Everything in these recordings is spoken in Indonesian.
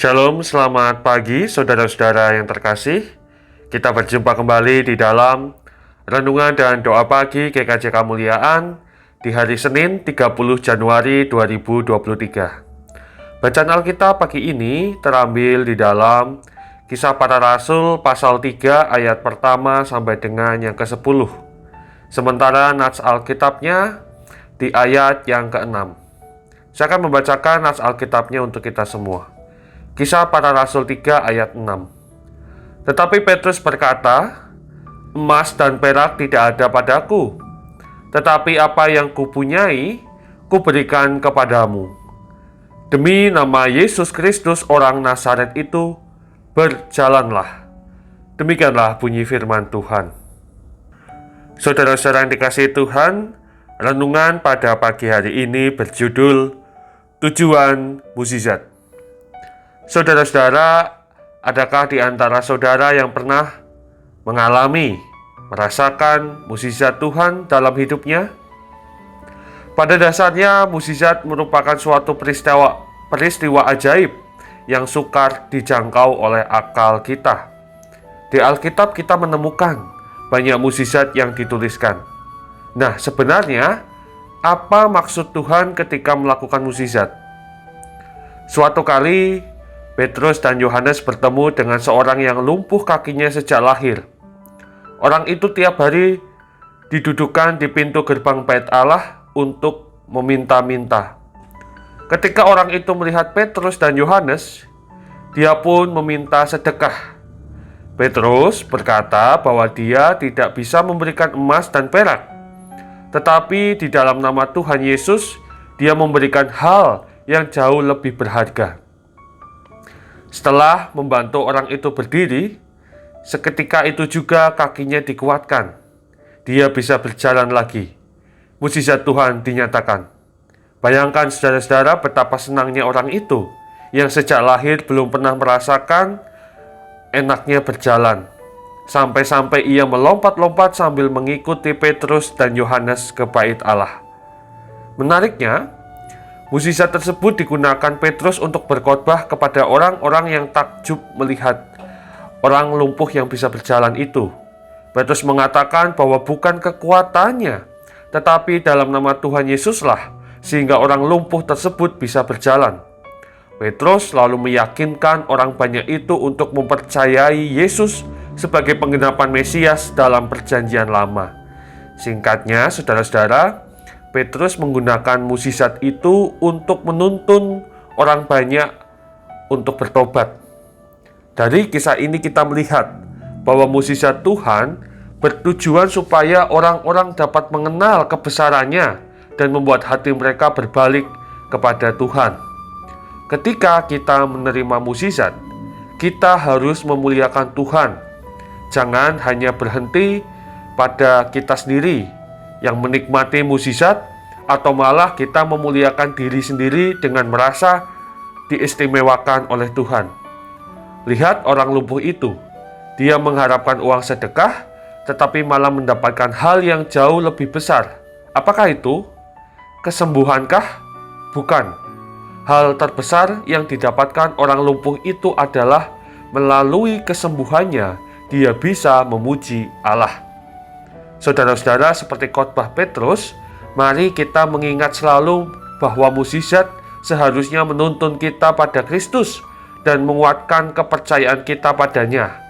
Shalom, selamat pagi saudara-saudara yang terkasih. Kita berjumpa kembali di dalam renungan dan doa pagi GKJ Kemuliaan di hari Senin 30 Januari 2023. Bacaan Alkitab pagi ini terambil di dalam Kisah Para Rasul pasal 3 ayat pertama sampai dengan yang ke-10. Sementara nats Alkitabnya di ayat yang ke-6. Saya akan membacakan nats Alkitabnya untuk kita semua. Kisah Para Rasul 3 ayat 6. Tetapi Petrus berkata, "Emas dan perak tidak ada padaku, tetapi apa yang kupunyai, kuberikan kepadamu. Demi nama Yesus Kristus orang Nazaret itu, berjalanlah." Demikianlah bunyi firman Tuhan. Saudara-saudara yang dikasihi Tuhan, renungan pada pagi hari ini berjudul Tujuan Mukjizat. Saudara-saudara, adakah di antara saudara yang pernah mengalami, merasakan mukjizat Tuhan dalam hidupnya? Pada dasarnya, mukjizat merupakan suatu peristiwa ajaib yang sukar dijangkau oleh akal kita. Di Alkitab kita menemukan banyak mukjizat yang dituliskan. Nah, sebenarnya apa maksud Tuhan ketika melakukan mukjizat? Suatu kali Petrus dan Yohanes bertemu dengan seorang yang lumpuh kakinya sejak lahir. Orang itu tiap hari didudukkan di pintu gerbang Bait Allah untuk meminta-minta. Ketika orang itu melihat Petrus dan Yohanes, dia pun meminta sedekah. Petrus berkata bahwa dia tidak bisa memberikan emas dan perak, tetapi di dalam nama Tuhan Yesus, dia memberikan hal yang jauh lebih berharga. Setelah membantu orang itu berdiri, seketika itu juga kakinya dikuatkan. Dia bisa berjalan lagi. Mukjizat Tuhan dinyatakan. Bayangkan saudara-saudara betapa senangnya orang itu yang sejak lahir belum pernah merasakan enaknya berjalan. Sampai-sampai ia melompat-lompat sambil mengikuti Petrus dan Yohanes ke Bait Allah. Menariknya, mukjizat tersebut digunakan Petrus untuk berkhotbah kepada orang-orang yang takjub melihat orang lumpuh yang bisa berjalan itu. Petrus mengatakan bahwa bukan kekuatannya, tetapi dalam nama Tuhan Yesuslah sehingga orang lumpuh tersebut bisa berjalan. Petrus lalu meyakinkan orang banyak itu untuk mempercayai Yesus sebagai penggenapan Mesias dalam Perjanjian Lama. Singkatnya, saudara-saudara, Petrus menggunakan mukjizat itu untuk menuntun orang banyak untuk bertobat. Dari kisah ini kita melihat bahwa mukjizat Tuhan bertujuan supaya orang-orang dapat mengenal kebesarannya dan membuat hati mereka berbalik kepada Tuhan. Ketika kita menerima mukjizat, kita harus memuliakan Tuhan. Jangan hanya berhenti pada kita sendiri yang menikmati mukjizat, atau malah kita memuliakan diri sendiri dengan merasa diistimewakan oleh Tuhan. Lihat orang lumpuh itu. Dia mengharapkan uang sedekah, tetapi malah mendapatkan hal yang jauh lebih besar. Apakah itu? Kesembuhankah? Bukan. Hal terbesar yang didapatkan orang lumpuh itu adalah melalui kesembuhannya, dia bisa memuji Allah. Saudara-saudara, seperti khotbah Petrus, mari kita mengingat selalu bahwa mukjizat seharusnya menuntun kita pada Kristus dan menguatkan kepercayaan kita padanya.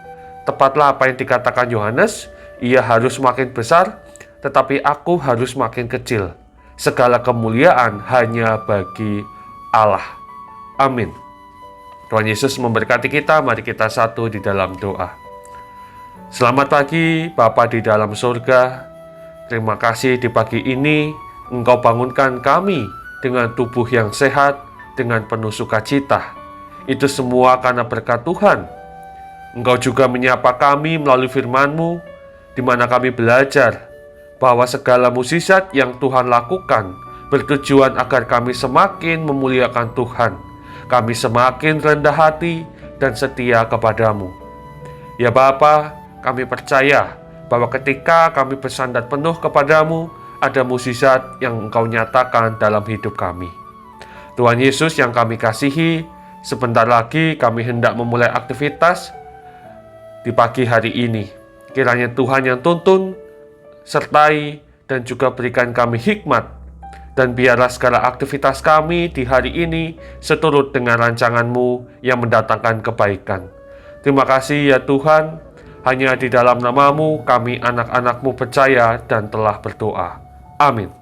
Tepatlah apa yang dikatakan Yohanes, ia harus makin besar, tetapi aku harus makin kecil. Segala kemuliaan hanya bagi Allah. Amin. Tuhan Yesus memberkati kita, mari kita satu di dalam doa. Selamat pagi Bapa di dalam surga. Terima kasih di pagi ini Engkau bangunkan kami dengan tubuh yang sehat, dengan penuh sukacita. Itu semua karena berkat Tuhan. Engkau juga menyapa kami melalui firman-Mu, di mana kami belajar bahwa segala mukjizat yang Tuhan lakukan bertujuan agar kami semakin memuliakan Tuhan. Kami semakin rendah hati dan setia kepadamu. Ya Bapa, kami percaya bahwa ketika kami bersandar penuh kepadamu, ada mukjizat yang Engkau nyatakan dalam hidup kami. Tuhan Yesus yang kami kasihi, Sebentar lagi kami hendak memulai aktivitas di pagi hari ini. Kiranya Tuhan yang tuntun, sertai, dan juga berikan kami hikmat. Dan biarlah segala aktivitas kami di hari ini seturut dengan rancangan-Mu yang mendatangkan kebaikan. Terima kasih ya Tuhan, hanya di dalam nama-Mu kami anak-anak-Mu percaya dan telah berdoa. Amin.